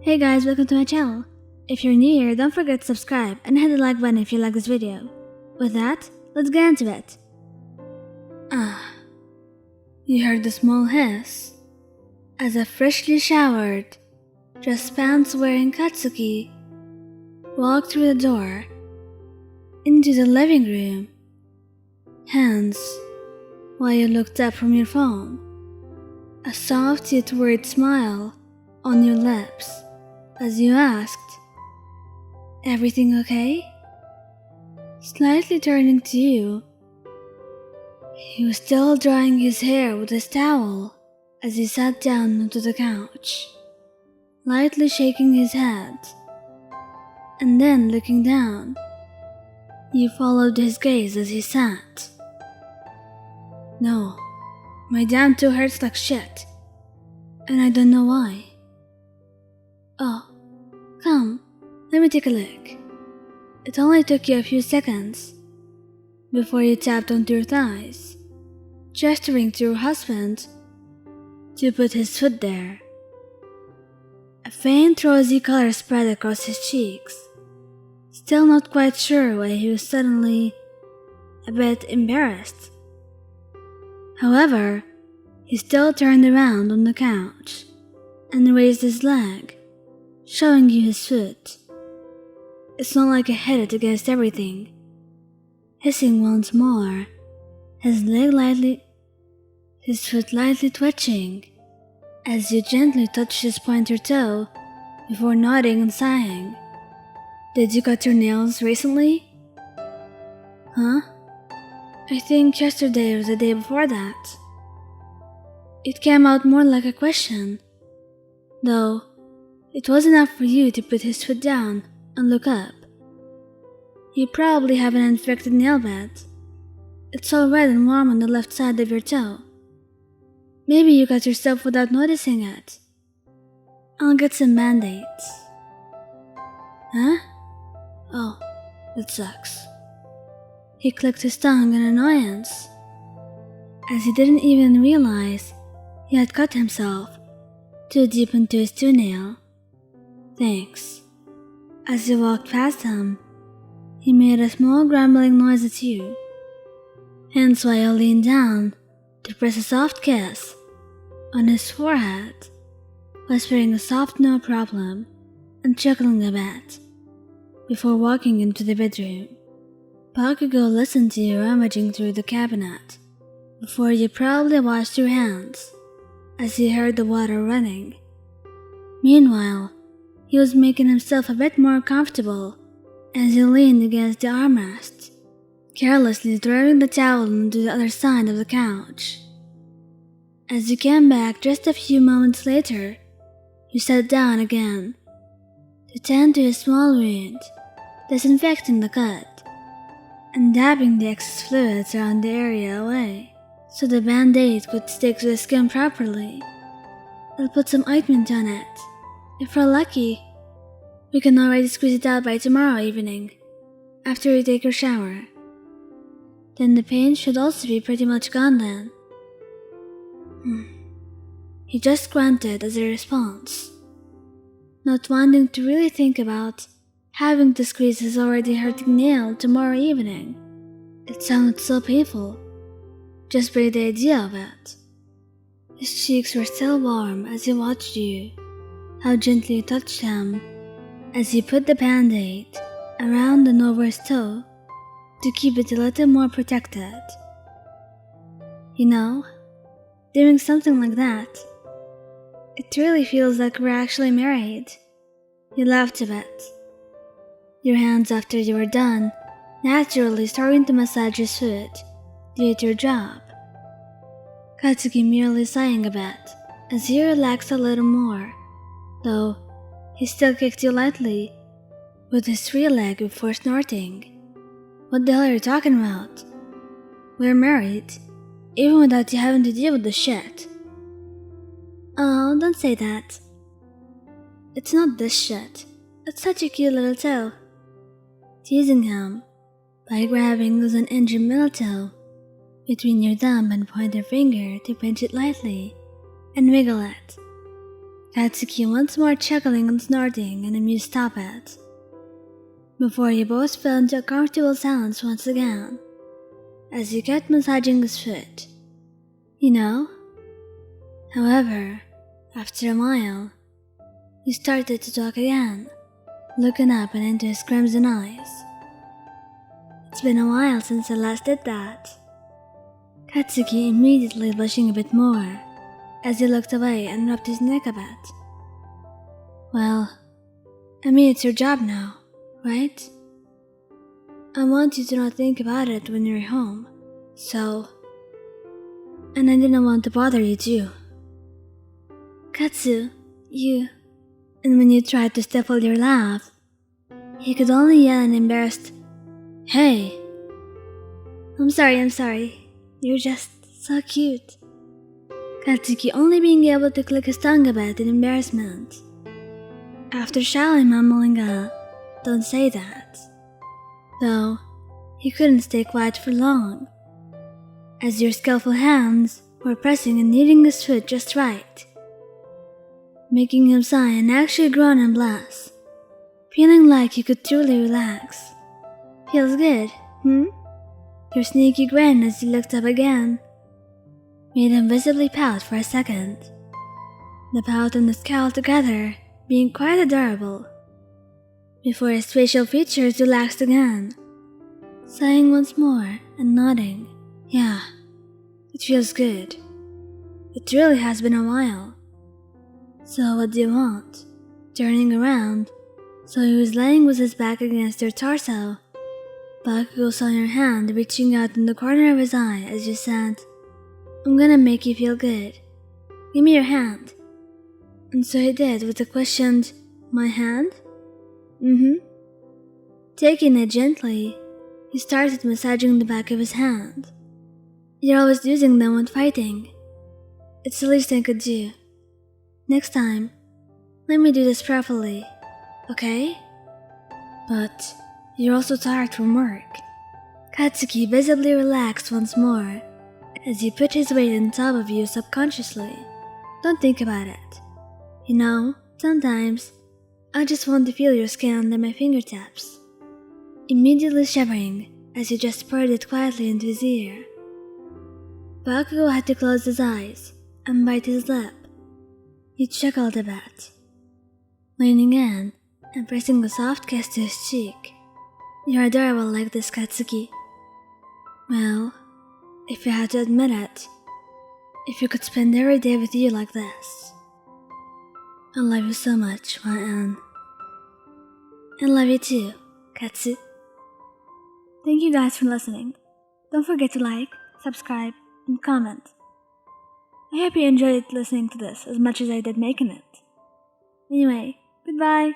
Hey guys, welcome to my channel. If you're new here, don't forget to subscribe and hit the like button if you like this video. With that, let's get into it. You heard the small hiss as a freshly showered, dress pants wearing Katsuki walked through the door into the living room. Hence, while you looked up from your phone, a soft yet worried smile on your lips as you asked, "Everything okay?" Slightly turning to you, he was still drying his hair with his towel as he sat down onto the couch, lightly shaking his head, and then looking down. You followed his gaze as he sat. "No, my damn toe hurts like shit, and I don't know why." "Oh, come, let me take a look." It only took you a few seconds before you tapped onto your thighs, gesturing to your husband to put his foot there. A faint rosy color spread across his cheeks, still not quite sure why he was suddenly a bit embarrassed. However, he still turned around on the couch and raised his leg, showing you his foot. It's not like he hit it against everything. Hissing once more, his foot lightly twitching as you gently touched his pointer toe before nodding and sighing. "Did you cut your nails recently?" "Huh? I think yesterday or the day before that." It came out more like a question, though it was enough for you to put his foot down and look up. You probably have an infected nail bed. It's all red and warm on the left side of your toe. Maybe you cut yourself without noticing it. I'll get some band-aids." "Huh? Oh, that sucks." He clicked his tongue in annoyance, as he didn't even realize he had cut himself too deep into his toenail. "Thanks." As you walked past him, he made a small grumbling noise at you, hence why you leaned down to press a soft kiss on his forehead, whispering a soft "no problem" and chuckling a bit, before walking into the bedroom. Bakugou listened to you rummaging through the cabinet before you probably washed your hands as he heard the water running. Meanwhile, he was making himself a bit more comfortable as he leaned against the armrest, carelessly throwing the towel onto the other side of the couch. As you came back just a few moments later, you sat down again to tend to his small wound, disinfecting the cut and dabbing the excess fluids around the area away so the band-aid could stick to the skin properly. "I'll put some ointment on it. If we're lucky, we can already squeeze it out by tomorrow evening, after you take your shower. Then the pain should also be pretty much gone then." He just grunted as a response, not wanting to really think about having to squeeze his already hurting nail tomorrow evening. It sounded so painful, just by the idea of it. His cheeks were still warm as he watched you, how gently you touched him as you put the band-aid around and over his toe to keep it a little more protected. "You know, doing something like that, it really feels like we're actually married." You laughed a bit, your hands after you were done naturally starting to massage his foot due to your job. Katsuki merely sighing a bit as he relaxed a little more, though he still kicked you lightly with his free leg before snorting. "What the hell are you talking about? We're married, even without you having to deal with the shit." "Oh, don't say that. It's not this shit. It's such a cute little toe." Teasing him by grabbing his uninjured middle toe between your thumb and pointer finger to pinch it lightly and wiggle it. Katsuki once more chuckling and snorting an amused stop at, before you both fell into a comfortable silence once again, as you kept massaging his foot. You know? However, after a while, you started to talk again, looking up and into his crimson eyes. It's been a while since I last did that. Katsuki immediately blushing a bit more, as he looked away and rubbed his neck a bit. Well, I mean it's your job now, right? I want you to not think about it when you're home, so... And I didn't want to bother you too. Katsu, you... And when you tried to stifle your laugh, he could only yell an embarrassed, "Hey!" I'm sorry, you're just so cute. Katsuki only being able to click his tongue a bit in embarrassment. After shyly mumbling a, "Don't say that." Though, he couldn't stay quiet for long, as your skillful hands were pressing and kneading his foot just right, making him sigh and actually groan and blush, feeling like he could truly relax. Feels good, Your sneaky grin as he looked up again made him visibly pout for a second, the pout and the scowl together being quite adorable, before his facial features relaxed again, sighing once more and nodding. Yeah, it feels good. It really has been a while. So what do you want? Turning around, so he was laying with his back against your torso. Bakugou saw your hand reaching out in the corner of his eye as you said, "I'm gonna make you feel good. Give me your hand." And so he did with the questioned, "My hand?" Taking it gently, he started massaging the back of his hand. You're always using them when fighting. It's the least I could do. Next time, let me do this properly, okay? But you're also tired from work. Katsuki visibly relaxed once more as he put his weight on top of you subconsciously. Don't think about it. You know, sometimes I just want to feel your skin under my fingertips. Immediately shivering as he just purred it quietly into his ear. Bakugou had to close his eyes and bite his lip. He chuckled a bit, leaning in and pressing a soft kiss to his cheek. You're adorable like this, Katsuki. Well, if you had to admit it, if you could spend every day with you like this. I love you so much, my Anne. And love you too, Katsu. Thank you guys for listening. Don't forget to like, subscribe, and comment. I hope you enjoyed listening to this as much as I did making it. Anyway, goodbye.